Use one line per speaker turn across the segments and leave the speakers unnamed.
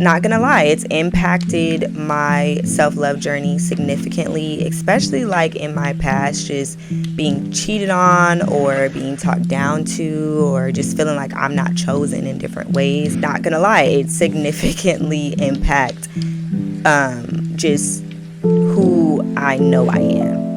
not gonna lie, it's impacted my self-love journey significantly, especially like in my past, just being cheated on or being talked down to or just feeling like I'm not chosen in different ways. Not gonna lie, it significantly impact just who I know I am.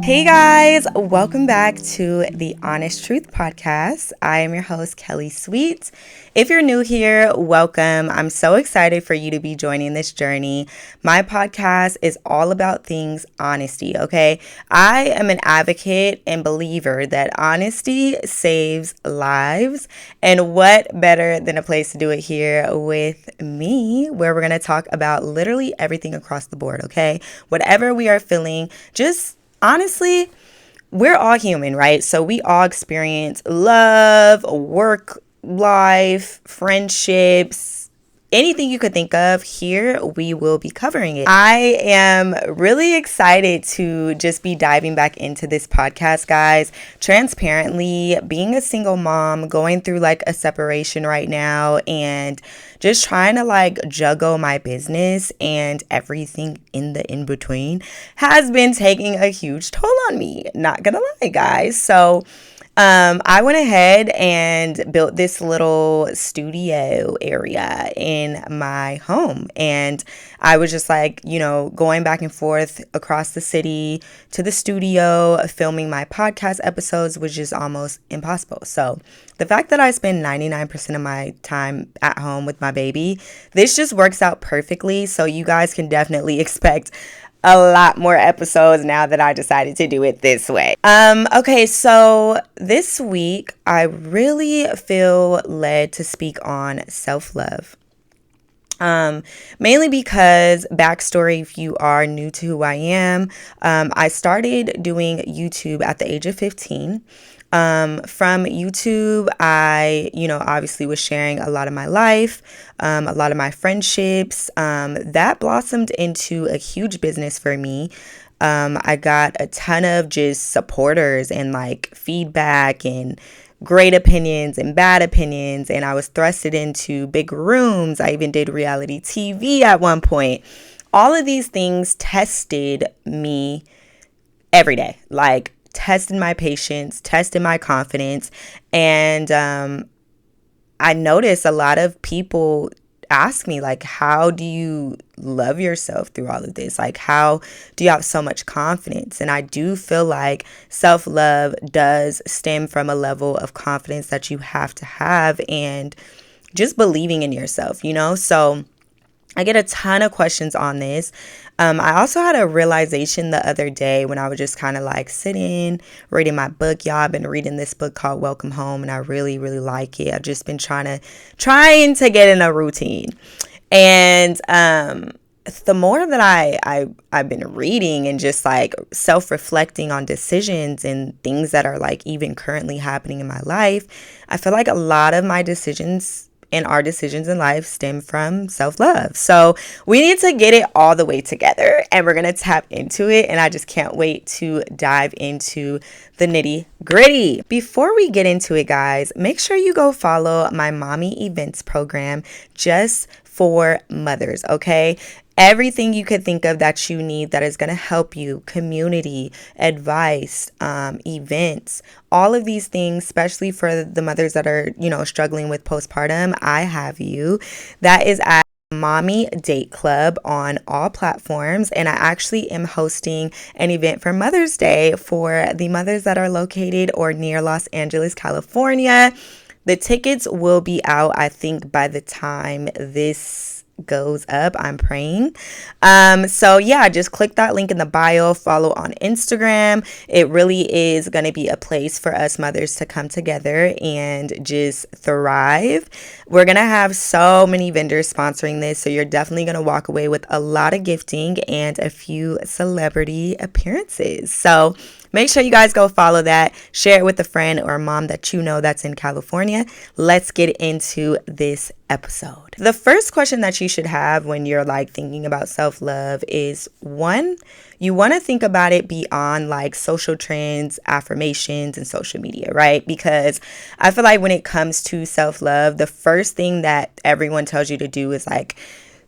Hey guys, welcome back to the Honest Truth Podcast. I am your host, Kelly Sweet. If you're new here, welcome. I'm so excited for you to be joining this journey. My podcast is all about things honesty, okay? I am an advocate and believer that honesty saves lives. And what better than a place to do it here with me, where we're going to talk about literally everything across the board, okay? Whatever we are feeling, just honestly, we're all human, right? So we all experience love, work life, friendships, anything you could think of. Here we will be covering it. I am really excited to just be diving back into this podcast, guys. Transparently, being a single mom, going through like a separation right now, and just trying to like juggle my business and everything in the in between has been taking a huge toll on me. Not gonna lie, guys. So I went ahead and built this little studio area in my home. And I was just like, going back and forth across the city to the studio, filming my podcast episodes, which is almost impossible. So the fact that I spend 99% of my time at home with my baby, this just works out perfectly. So you guys can definitely expect a lot more episodes now that I decided to do it this way. Okay, so this week I really feel led to speak on self-love. Mainly because, backstory, if you are new to who I am, I started doing YouTube at the age of 15. From YouTube, I, obviously was sharing a lot of my life, a lot of my friendships. That blossomed into a huge business for me. I got a ton of just supporters and like feedback and great opinions and bad opinions, and I was thrusted into big rooms. I even did reality TV at one point. All of these things tested me every day, like tested my patience, tested my confidence. And I noticed a lot of people ask me, like, how do you love yourself through all of this? Like, how do you have so much confidence? And I do feel like self-love does stem from a level of confidence that you have to have and just believing in yourself, So I get a ton of questions on this. I also had a realization the other day when I was just kind of like sitting, reading my book. Y'all, I've been reading this book called Welcome Home, and I really, really like it. I've just been trying to get in a routine. And the more that I've been reading and just like self-reflecting on decisions and things that are like even currently happening in my life, I feel like a lot of my decisions and our decisions in life stem from self-love. So we need to get it all the way together, and we're going to tap into it. And I just can't wait to dive into the nitty gritty. Before we get into it, guys, make sure you go follow my mommy events program just for mothers, okay? Everything you could think of that you need that is going to help you, community, advice, events, all of these things, especially for the mothers that are, struggling with postpartum. I have you. That is at Mommy Date Club on all platforms. And I actually am hosting an event for Mother's Day for the mothers that are located or near Los Angeles, California. The tickets will be out, I think, by the time this goes up. I'm praying. So yeah, just click that link in the bio, follow on Instagram. It really is going to be a place for us mothers to come together and just thrive. We're going to have so many vendors sponsoring this, so you're definitely going to walk away with a lot of gifting and a few celebrity appearances. So make sure you guys go follow that, share it with a friend or a mom that you know that's in California. Let's get into this episode. The first question that you should have when you're like thinking about self-love is, one, you want to think about it beyond like social trends, affirmations, and social media, right? Because I feel like when it comes to self-love, the first thing that everyone tells you to do is like,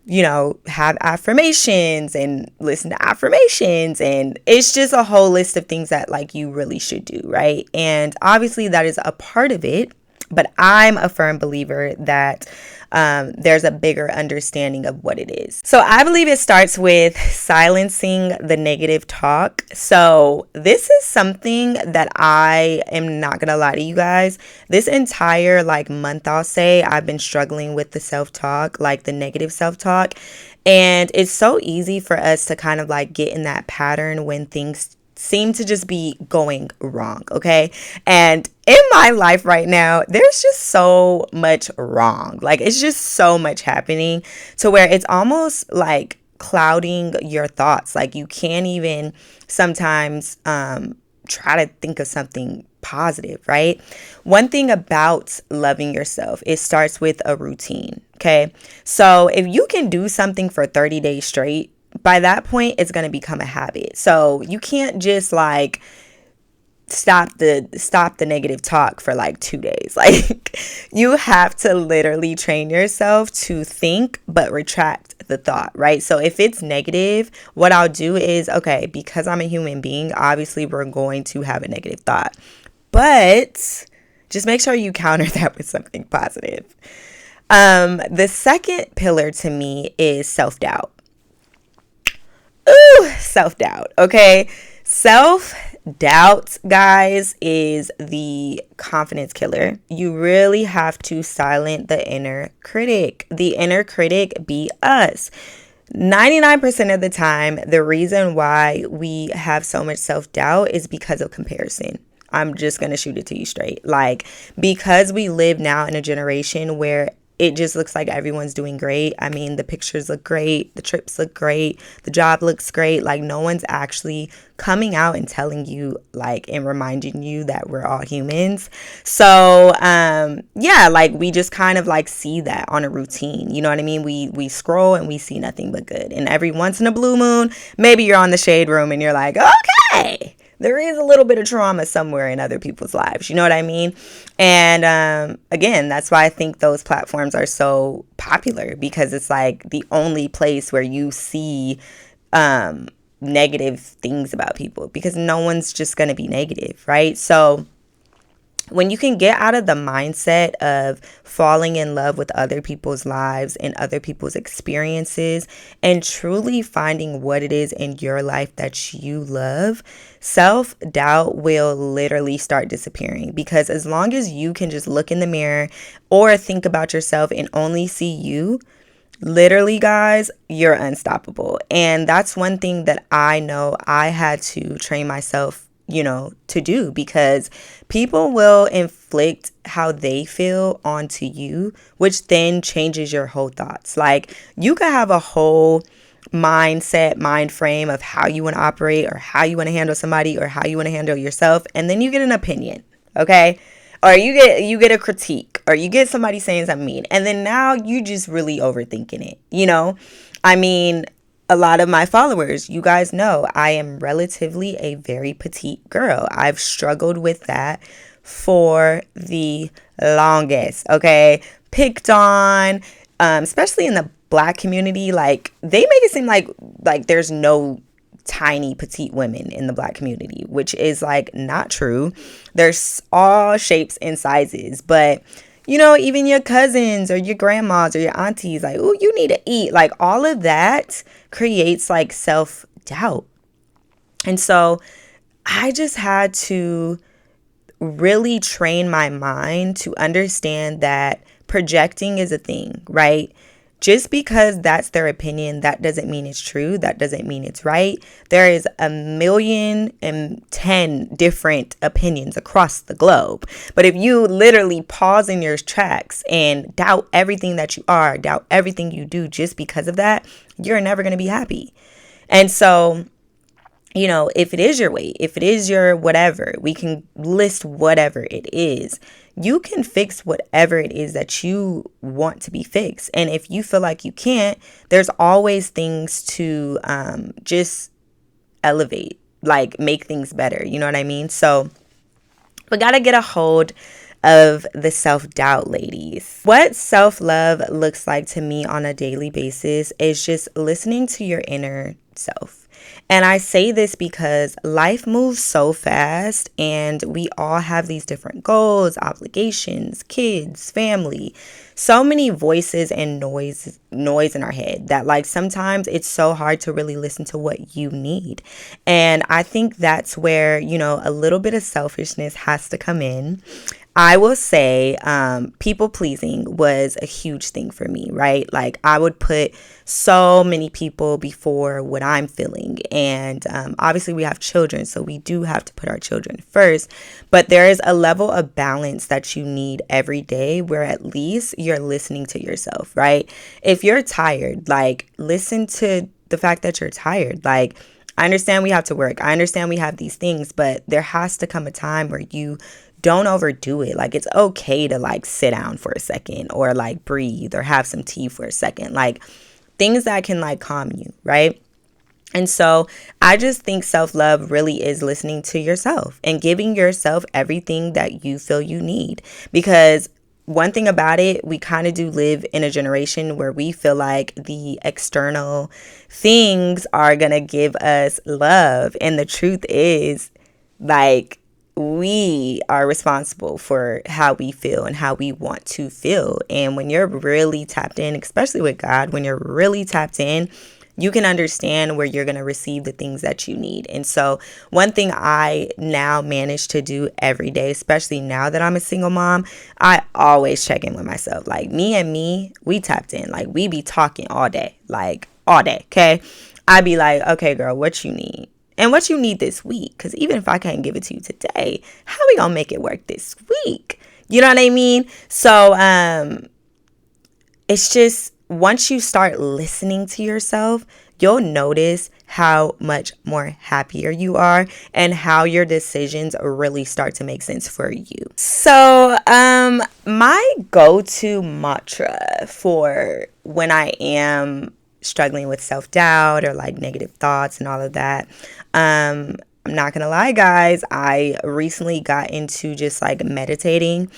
have affirmations and listen to affirmations. And it's just a whole list of things that like you really should do, right? And obviously that is a part of it. But I'm a firm believer that there's a bigger understanding of what it is. So I believe it starts with silencing the negative talk. So this is something that I am not going to lie to you guys. This entire like month, I'll say, I've been struggling with the self-talk, like the negative self-talk. And it's so easy for us to kind of like get in that pattern when things seem to just be going wrong, okay? And in my life right now, there's just so much wrong. Like, it's just so much happening to where it's almost like clouding your thoughts. Like, you can't even sometimes try to think of something positive, right? One thing about loving yourself, it starts with a routine, okay? So if you can do something for 30 days straight, by that point, it's going to become a habit. So you can't just like stop the negative talk for like 2 days. Like, you have to literally train yourself to think but retract the thought, right? So if it's negative, what I'll do is, okay, because I'm a human being, obviously we're going to have a negative thought, but just make sure you counter that with something positive. The second pillar to me is self-doubt. Ooh, self-doubt. Okay. Self-doubt, guys, is the confidence killer. You really have to silence the inner critic. The inner critic be us. 99% of the time, the reason why we have so much self-doubt is because of comparison. I'm just going to shoot it to you straight. Like, because we live now in a generation where it just looks like everyone's doing great. I mean, the pictures look great. The trips look great. The job looks great. Like, no one's actually coming out and telling you, like, and reminding you that we're all humans. So, yeah, like, we just kind of like see that on a routine. You know what I mean? We scroll and we see nothing but good. And every once in a blue moon, maybe you're on the shade room and you're like, okay, there is a little bit of trauma somewhere in other people's lives. You know what I mean? And again, that's why I think those platforms are so popular, because it's like the only place where you see negative things about people, because no one's just going to be negative, right? So when you can get out of the mindset of falling in love with other people's lives and other people's experiences and truly finding what it is in your life that you love, self-doubt will literally start disappearing. Because as long as you can just look in the mirror or think about yourself and only see you, literally, guys, you're unstoppable. And that's one thing that I know I had to train myself to do, because people will inflict how they feel onto you, which then changes your whole thoughts. Like, you could have a whole mindset, mind frame of how you want to operate or how you want to handle somebody or how you want to handle yourself, and then you get an opinion, okay? Or you get a critique, or you get somebody saying something mean, and then now you just really overthinking it, I mean, a lot of my followers, you guys know I am relatively a very petite girl. I've struggled with that for the longest, okay? Picked on, especially in the Black community. Like, they make it seem like there's no tiny petite women in the Black community, which is like not true. There's all shapes and sizes, but even your cousins or your grandmas or your aunties, like, oh, you need to eat. Like, all of that creates like self-doubt. And so I just had to really train my mind to understand that projecting is a thing, right? Just because that's their opinion, that doesn't mean it's true. That doesn't mean it's right. There is 1,000,010 different opinions across the globe. But if you literally pause in your tracks and doubt everything that you are, doubt everything you do just because of that, you're never going to be happy. And so if it is your weight, if it is your whatever, we can list whatever it is. You can fix whatever it is that you want to be fixed. And if you feel like you can't, there's always things to just elevate, like make things better. You know what I mean? So we got to get a hold of the self-doubt, ladies. What self-love looks like to me on a daily basis is just listening to your inner self. And I say this because life moves so fast and we all have these different goals, obligations, kids, family, so many voices and noise in our head that like sometimes it's so hard to really listen to what you need. And I think that's where, a little bit of selfishness has to come in. I will say people pleasing was a huge thing for me, right? Like I would put so many people before what I'm feeling. And obviously we have children, so we do have to put our children first. But there is a level of balance that you need every day where at least you're listening to yourself, right? If you're tired, like listen to the fact that you're tired. Like I understand we have to work. I understand we have these things, but there has to come a time where you don't overdo it. Like it's okay to like sit down for a second or like breathe or have some tea for a second. Like things that can like calm you, right? And so I just think self-love really is listening to yourself and giving yourself everything that you feel you need. Because one thing about it, we kind of do live in a generation where we feel like the external things are going to give us love. And the truth is, like, we are responsible for how we feel and how we want to feel. And when you're really tapped in, especially with God, when you're really tapped in, you can understand where you're going to receive the things that you need. And so one thing I now manage to do every day, especially now that I'm a single mom, I always check in with myself. Like me, we tapped in. Like we be talking all day, like all day. Okay. I be like, okay, girl, what you need? And what you need this week, because even if I can't give it to you today, how we gonna make it work this week? You know what I mean? So it's just once you start listening to yourself, you'll notice how much more happier you are and how your decisions really start to make sense for you. So my go-to mantra for when I am struggling with self-doubt or like negative thoughts and all of that, I'm not gonna lie, guys, I recently got into just like meditating.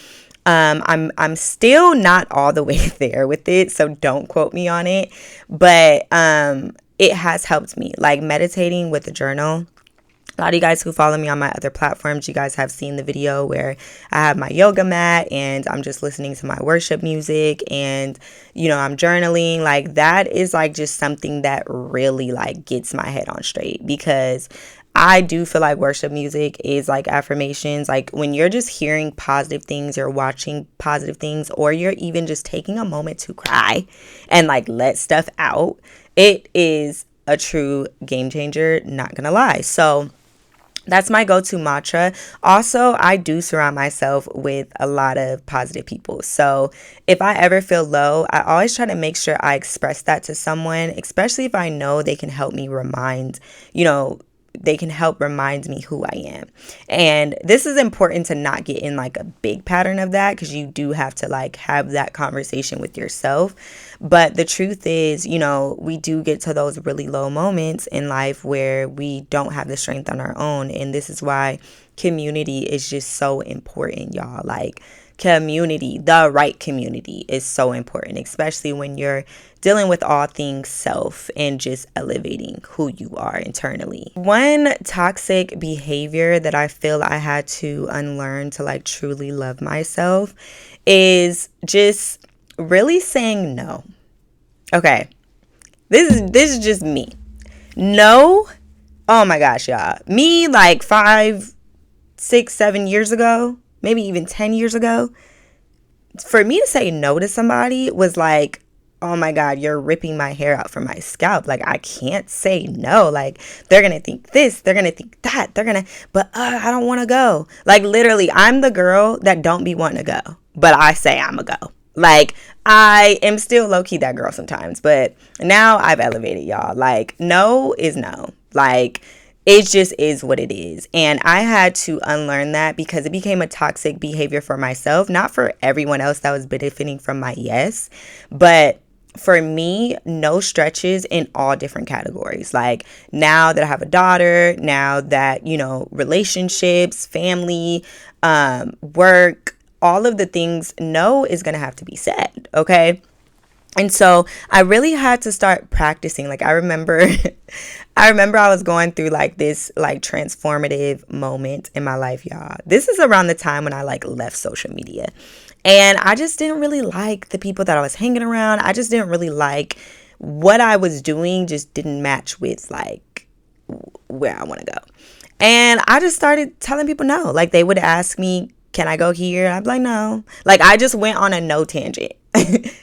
I'm still not all the way there with it, so don't quote me on it, but it has helped me, like meditating with a journal. A lot of you guys who follow me on my other platforms, you guys have seen the video where I have my yoga mat and I'm just listening to my worship music and, I'm journaling. Like that is like just something that really like gets my head on straight, because I do feel like worship music is like affirmations. Like when you're just hearing positive things or watching positive things, or you're even just taking a moment to cry and like let stuff out, it is a true game changer, not gonna lie. So that's my go-to mantra. Also, I do surround myself with a lot of positive people. So if I ever feel low, I always try to make sure I express that to someone, especially if I know they can help me remind me who I am. And this is important to not get in like a big pattern of that, because you do have to like have that conversation with yourself. But the truth is, we do get to those really low moments in life where we don't have the strength on our own. And this is why community is just so important, y'all. Like community, the right community is so important, especially when you're dealing with all things self and just elevating who you are internally. One toxic behavior that I feel I had to unlearn to like truly love myself is just really saying no. Okay. This is just me. No. Oh my gosh, y'all. Me like 5, 6, 7 years ago, maybe even 10 years ago, for me to say no to somebody was like, oh my God, you're ripping my hair out from my scalp. Like, I can't say no. Like, they're going to think this, they're going to think that, but I don't want to go. Like, literally, I'm the girl that don't be wanting to go, but I say I'm a go. Like, I am still low-key that girl sometimes, but now I've elevated, y'all. Like, no is no. Like, it just is what it is. And I had to unlearn that because it became a toxic behavior for myself, not for everyone else that was benefiting from my yes, but for me, no stretches in all different categories. Like now that I have a daughter, now that, relationships, family, work, all of the things, no is going to have to be said. Okay. And so I really had to start practicing. Like I remember I was going through like this like transformative moment in my life, y'all. This is around the time when I like left social media. And I just didn't really like the people that I was hanging around. I just didn't really like what I was doing, just didn't match with like where I want to go. And I just started telling people no. Like they would ask me, can I go here? I'd be like, no. Like I just went on a no tangent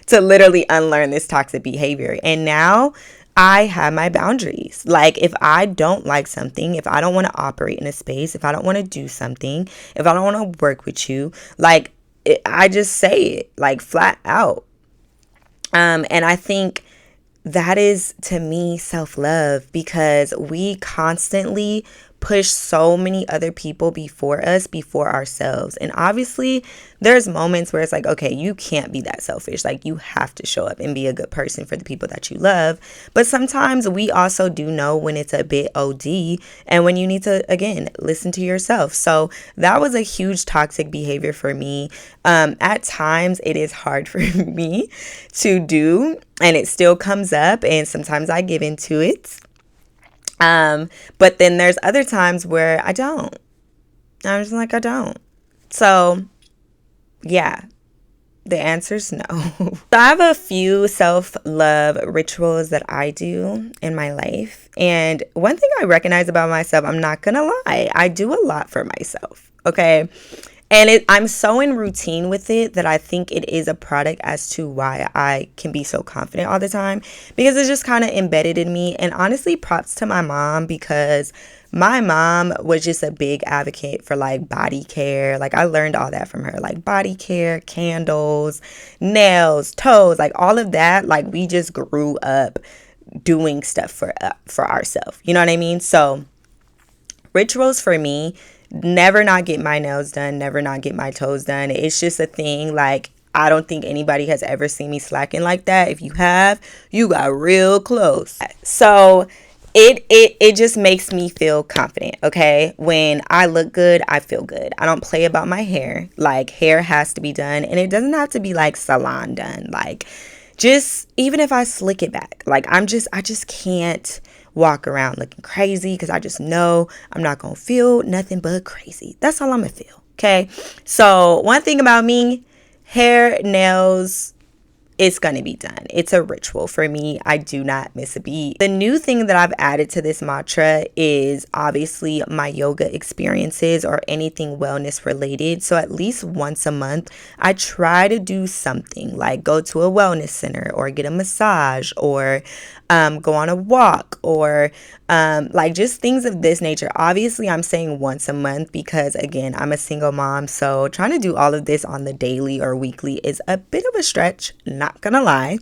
to literally unlearn this toxic behavior. And now I have my boundaries. Like if I don't like something, if I don't want to operate in a space, if I don't want to do something, if I don't want to work with you, like I just say it like flat out. And I think that is to me self-love, because we constantly push so many other people before us, before ourselves. And obviously there's moments where it's like, okay, you can't be that selfish. Like you have to show up and be a good person for the people that you love. But sometimes we also do know when it's a bit OD and when you need to, again, listen to yourself. So that was a huge toxic behavior for me. At times it is hard for me to do, and it still comes up, and sometimes I give into it. But then there's other times where I don't. I'm just like, I don't. So yeah, the answer's no. So I have a few self-love rituals that I do in my life. And one thing I recognize about myself, I'm not gonna lie, I do a lot for myself. Okay. And I'm so in routine with it that I think it is a product as to why I can be so confident all the time, because it's just kind of embedded in me. And honestly, props to my mom, because my mom was just a big advocate for like body care. Like I learned all that from her, like body care, candles, nails, toes, like all of that. Like we just grew up doing stuff for ourselves. You know what I mean? So rituals for me, never not get my nails done, never not get my toes done. It's just a thing. Like I don't think anybody has ever seen me slacking like that. If you have, you got real close. So it just makes me feel confident. Okay, when I look good, I feel good. I don't play about my hair. Like hair has to be done, and it doesn't have to be like salon done. Like just even if I slick it back, like I just can't walk around looking crazy, because I just know I'm not gonna feel nothing but crazy. That's all I'm gonna feel. Okay, so one thing about me, hair, nails, it's gonna be done. It's a ritual for me. I do not miss a beat. The new thing that I've added to this mantra is obviously my yoga experiences or anything wellness related. So at least once a month, I try to do something like go to a wellness center or get a massage or go on a walk or like just things of this nature. Obviously, I'm saying once a month because, again, I'm a single mom. So trying to do all of this on the daily or weekly is a bit of a stretch, not gonna lie.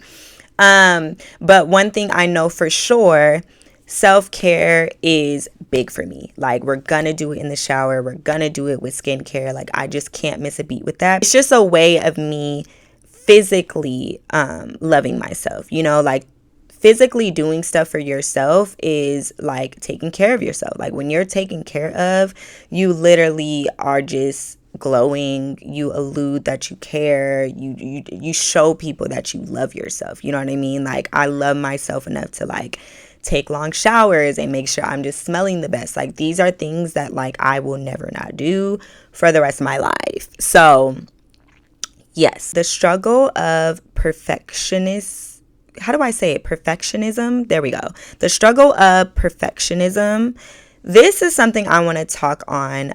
But one thing I know for sure, self-care is big for me. Like we're gonna do it in the shower. We're gonna do it with skincare. Like I just can't miss a beat with that. It's just a way of me physically loving myself, like physically doing stuff for yourself is like taking care of yourself. Like when you're taken care of, you literally are just glowing. You allude that you care. You show people that you love yourself. You know what I mean? Like I love myself enough to like take long showers and make sure I'm just smelling the best. Like these are things that like I will never not do for the rest of my life. So yes, the struggle of how do I say it? Perfectionism. There we go. The struggle of perfectionism. This is something I want to talk on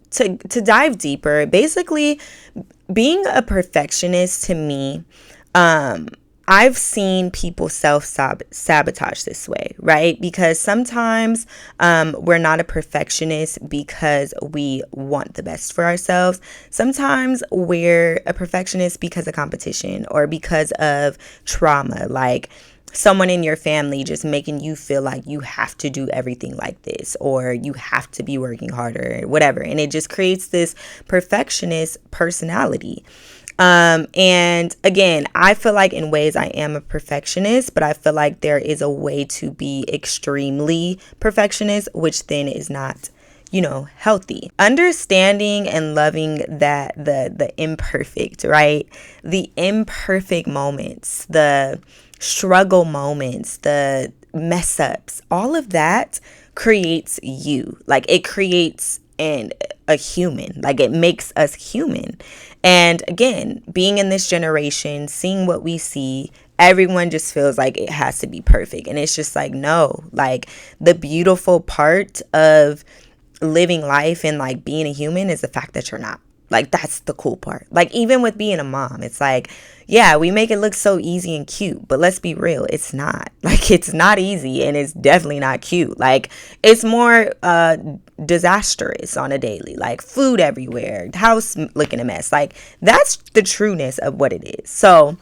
to dive deeper. Basically, being a perfectionist to me, I've seen people self-sabotage this way, right? Because sometimes we're not a perfectionist because we want the best for ourselves. Sometimes we're a perfectionist because of competition or because of trauma. Like someone in your family just making you feel like you have to do everything like this, or you have to be working harder, or whatever. And it just creates this perfectionist personality. And again, I feel like in ways I am a perfectionist, but I feel like there is a way to be extremely perfectionist, which then is not, healthy. Understanding and loving that the imperfect, right? The imperfect moments, the struggle moments, the mess ups, all of that creates you. Like it creates a human. Like it makes us human. And again, being in this generation, seeing what we see, everyone just feels like it has to be perfect. And it's just like, no, like the beautiful part of living life and like being a human is the fact that you're not. Like that's the cool part. Like even with being a mom, it's like, yeah, we make it look so easy and cute, but let's be real, it's not. Like it's not easy and it's definitely not cute. Like it's more disastrous on a daily. Like food everywhere, house looking a mess. Like that's the trueness of what it is. So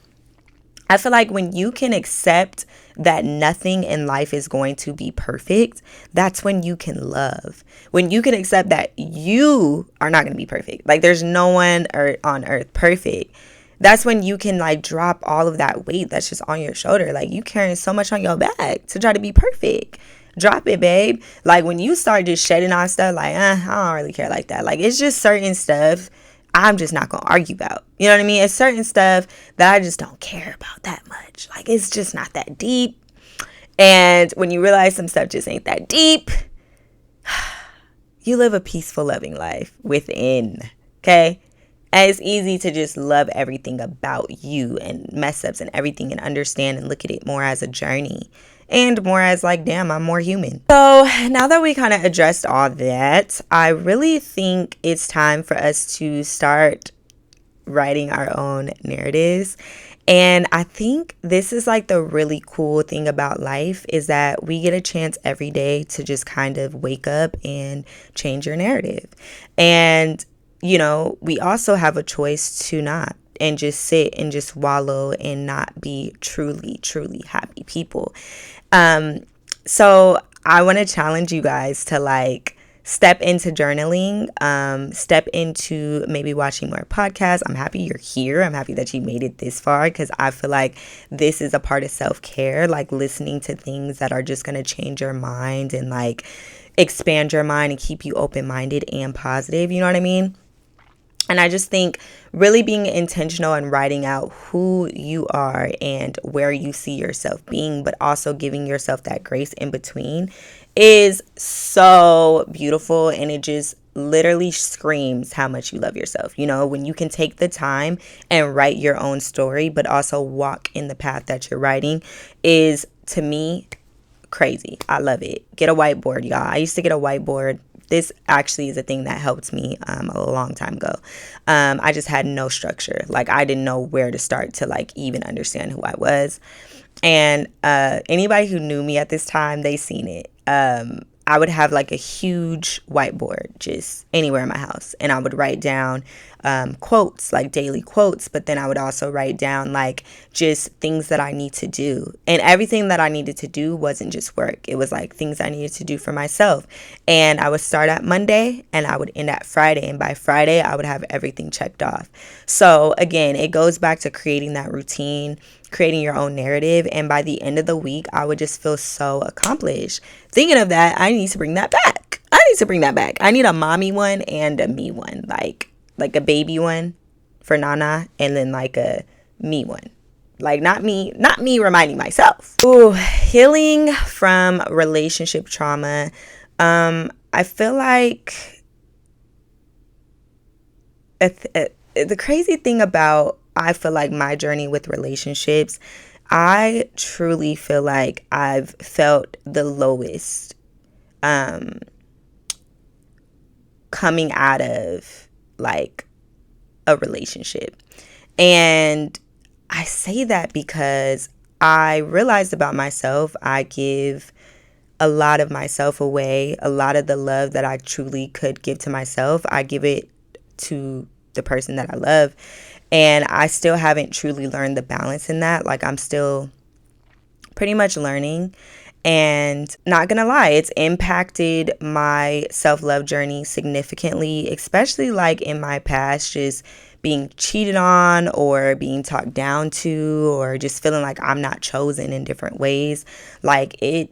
I feel like when you can accept that nothing in life is going to be perfect, that's when you can love. When you can accept that you are not going to be perfect. Like there's no one on earth perfect. That's when you can like drop all of that weight that's just on your shoulder. Like you carrying so much on your back to try to be perfect. Drop it, babe. Like when you start just shedding off stuff, like, I don't really care like that. Like it's just certain stuff I'm just not going to argue about. You know what I mean? It's certain stuff that I just don't care about that much. Like, it's just not that deep. And when you realize some stuff just ain't that deep, you live a peaceful, loving life within. Okay? And it's easy to just love everything about you and mess ups and everything and understand and look at it more as a journey and more as like, damn, I'm more human. So now that we kind of addressed all that, I really think it's time for us to start writing our own narratives. And I think this is like the really cool thing about life is that we get a chance every day to just kind of wake up and change your narrative. And we also have a choice to not and just sit and just wallow and not be truly, truly happy people. So I want to challenge you guys to like step into journaling, step into maybe watching more podcasts. I'm happy you're here. I'm happy that you made it this far because I feel like this is a part of self-care, like listening to things that are just going to change your mind and like expand your mind and keep you open-minded and positive. You know what I mean? And I just think really being intentional and writing out who you are and where you see yourself being, but also giving yourself that grace in between is so beautiful. And it just literally screams how much you love yourself. When you can take the time and write your own story, but also walk in the path that you're writing is, to me, crazy. I love it. Get a whiteboard, y'all. I used to get a whiteboard. This actually is a thing that helped me a long time ago. I just had no structure. Like I didn't know where to start to like even understand who I was. And anybody who knew me at this time, they seen it. I would have like a huge whiteboard just anywhere in my house. And I would write down quotes, like daily quotes. But then I would also write down like just things that I need to do. And everything that I needed to do wasn't just work. It was like things I needed to do for myself. And I would start at Monday and I would end at Friday. And by Friday, I would have everything checked off. So again, it goes back to creating that routine, creating your own narrative. And by the end of the week, I would just feel so accomplished. Thinking of that, I need to bring that back. I need a mommy one and a me one, like a baby one for Nana, and then like a me one. Like not me reminding myself. Ooh, healing from relationship trauma. I feel like the crazy thing about, I feel like my journey with relationships, I truly feel like I've felt the lowest coming out of like a relationship. And I say that because I realized about myself, I give a lot of myself away. A lot of the love that I truly could give to myself, I give it to the person that I love. And I still haven't truly learned the balance in that. Like I'm still pretty much learning. And not gonna lie, it's impacted my self-love journey significantly, especially like in my past, just being cheated on or being talked down to or just feeling like I'm not chosen in different ways. Like it,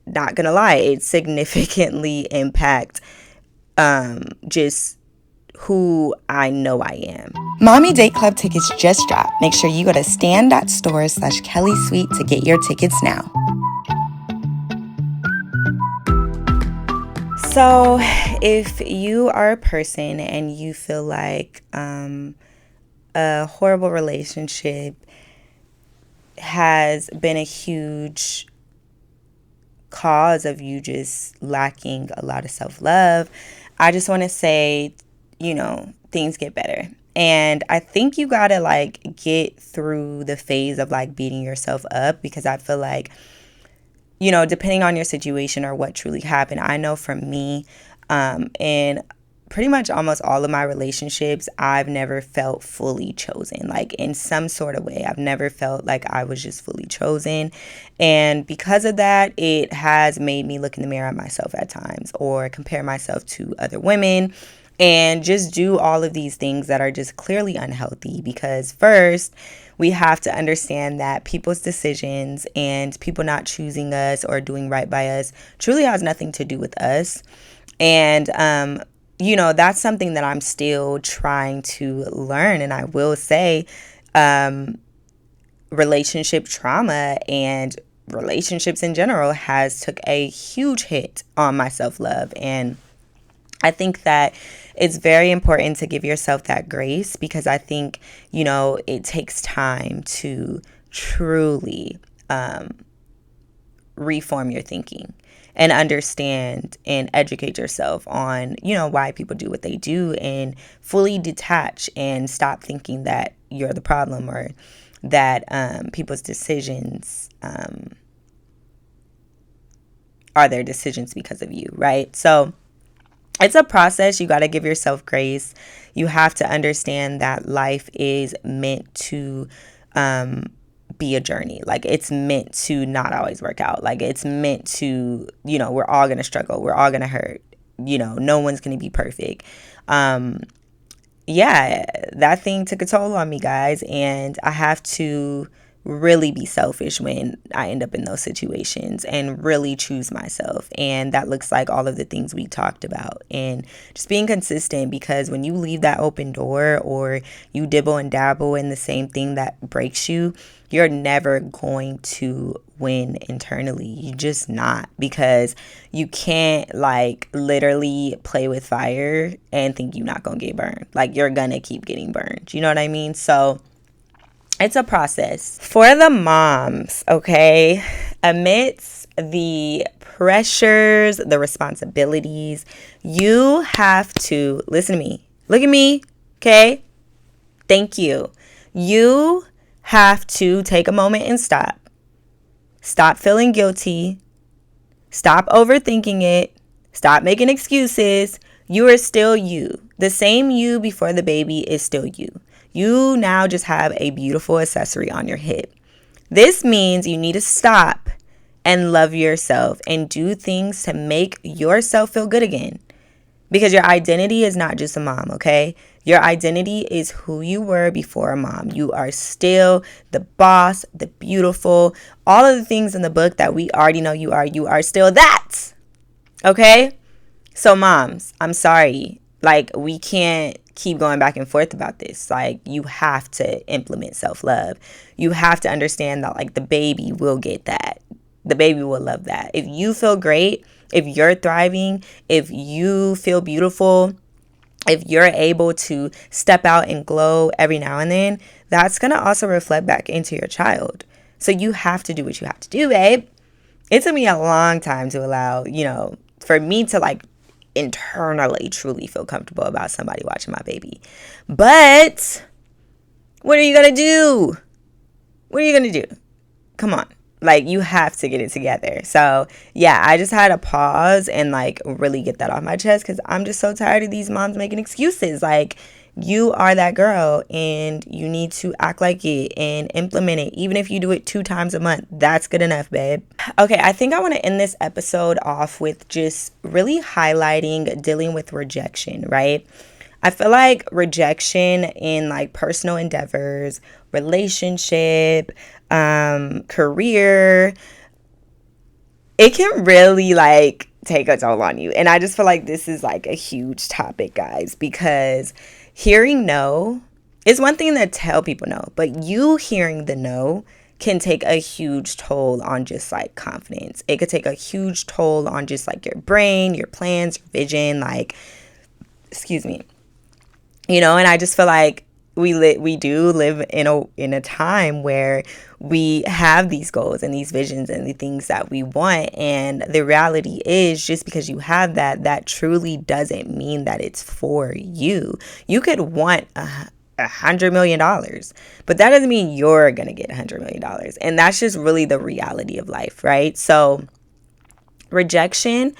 not gonna lie, it significantly impact just who I know I am. Mommy Date Club tickets just dropped. Make sure you go to stan.store/Kelly Sweet to get your tickets now. So, if you are a person and you feel like a horrible relationship has been a huge cause of you just lacking a lot of self-love, I just want to say, things get better. And I think you gotta like get through the phase of like beating yourself up, because I feel like, depending on your situation or what truly happened, I know for me, in pretty much almost all of my relationships, I've never felt fully chosen. Like in some sort of way, I've never felt like I was just fully chosen. And because of that, it has made me look in the mirror at myself at times or compare myself to other women and just do all of these things that are just clearly unhealthy. Because first, we have to understand that people's decisions and people not choosing us or doing right by us truly has nothing to do with us. And, that's something that I'm still trying to learn. And I will say, relationship trauma and relationships in general has took a huge hit on my self-love. And I think that it's very important to give yourself that grace, because I think, it takes time to truly reform your thinking and understand and educate yourself on, why people do what they do, and fully detach and stop thinking that you're the problem or that people's decisions are their decisions because of you, right? So it's a process. You got to give yourself grace. You have to understand that life is meant to be a journey. Like it's meant to not always work out. Like it's meant to, we're all going to struggle. We're all going to hurt. No one's going to be perfect. Yeah, that thing took a toll on me, guys. And I have to really be selfish when I end up in those situations and really choose myself. And that looks like all of the things we talked about and just being consistent, because when you leave that open door or you dibble and dabble in the same thing that breaks you, you're never going to win internally. You just not, because you can't like literally play with fire and think you're not gonna get burned. Like you're gonna keep getting burned. You know what I mean? So it's a process. For the moms, okay, amidst the pressures, the responsibilities, you have to listen to me. Look at me, okay? Thank you. You have to take a moment and stop. Stop feeling guilty. Stop overthinking it. Stop making excuses. You are still you. The same you before the baby is still you. You now just have a beautiful accessory on your hip. This means you need to stop and love yourself and do things to make yourself feel good again. Because your identity is not just a mom, okay? Your identity is who you were before a mom. You are still the boss, the beautiful, all of the things in the book that we already know you are still that, okay? So moms, I'm sorry. Like, we can't keep going back and forth about this. Like, you have to implement self-love. You have to understand that, like, the baby will get that. The baby will love that. If you feel great, if you're thriving, if you feel beautiful, if you're able to step out and glow every now and then, that's going to also reflect back into your child. So you have to do what you have to do, babe. It took me a long time to allow, for me to like internally truly feel comfortable about somebody watching my baby. But what are you going to do? What are you going to do? Come on. Like, you have to get it together. So, yeah, I just had to pause and, like, really get that off my chest, because I'm just so tired of these moms making excuses. Like, You are that girl and you need to act like it and implement it. Even if you do it 2 times a month, that's good enough, babe. Okay, I think I want to end this episode off with just really highlighting dealing with rejection, right? I feel like rejection in like personal endeavors, relationship, career, it can really like take a toll on you. And I just feel like this is like a huge topic, guys, because hearing no is one thing to tell people no, but you hearing the no can take a huge toll on just like confidence. It could take a huge toll on just like your brain, your plans, your vision, like, excuse me. And I just feel like we do live in a time where we have these goals and these visions and the things that we want, and the reality is, just because you have that truly doesn't mean that it's for you. You could want $100 million, but that doesn't mean you're gonna get $100 million, and that's just really the reality of life, right? So rejection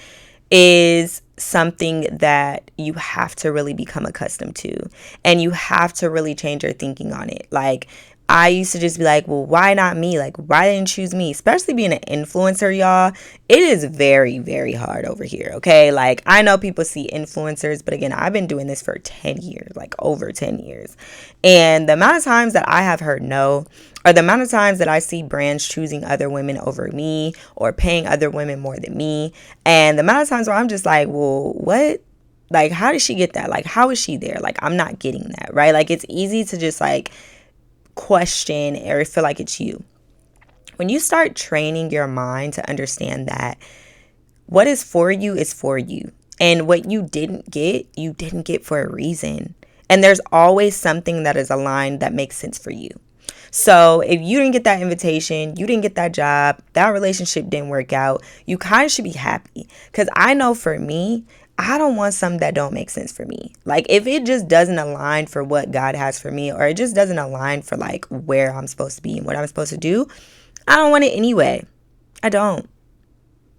is something that you have to really become accustomed to, and you have to really change your thinking on it. Like, I used to just be like, well, why not me? Like, why didn't you choose me? Especially being an influencer, y'all. It is very, very hard over here, okay? Like, I know people see influencers, but again, I've been doing this for 10 years, like over 10 years. And the amount of times that I have heard no, or the amount of times that I see brands choosing other women over me or paying other women more than me, and the amount of times where I'm just like, well, what? Like, how did she get that? Like, how is she there? Like, I'm not getting that, right? Like, it's easy to just like question or feel like it's you. When you start training your mind to understand that what is for you is for you, and what you didn't get for a reason. And there's always something that is aligned that makes sense for you. So if you didn't get that invitation, you didn't get that job, that relationship didn't work out, you kind of should be happy. Because I know for me, I don't want something that don't make sense for me. Like, if it just doesn't align for what God has for me, or it just doesn't align for like where I'm supposed to be and what I'm supposed to do, I don't want it anyway. I don't.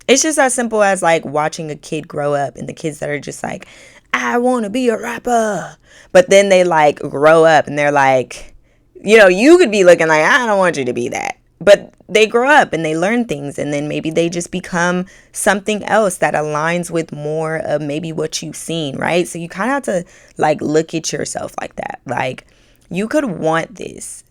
It's just as simple as like watching a kid grow up, and the kids that are just like, I want to be a rapper. But then they like grow up and they're like, you could be looking like, I don't want you to be that. But they grow up and they learn things, and then maybe they just become something else that aligns with more of maybe what you've seen, right? So you kind of have to like look at yourself like that. Like, you could want this,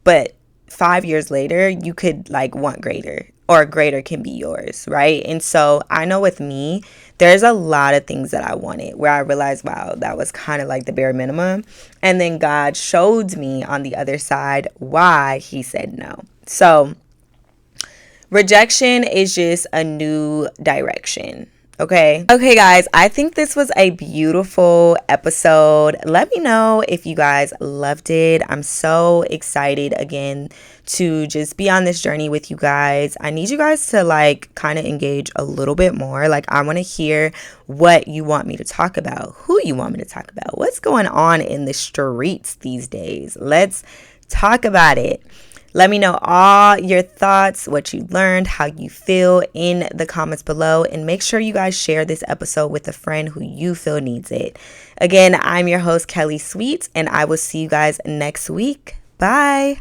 but 5 years later, you could like want greater, or greater can be yours, right? And so I know with me, there's a lot of things that I wanted where I realized, wow, that was kind of like the bare minimum. And then God showed me on the other side why he said no. So rejection is just a new direction. Okay, guys, I think this was a beautiful episode. Let me know if you guys loved it. I'm so excited again to just be on this journey with you guys. I need you guys to like kind of engage a little bit more. Like, I want to hear what you want me to talk about, who you want me to talk about, what's going on in the streets these days. Let's talk about it. Let me know all your thoughts, what you learned, how you feel in the comments below. And make sure you guys share this episode with a friend who you feel needs it. Again, I'm your host, Kelly Sweet, and I will see you guys next week. Bye.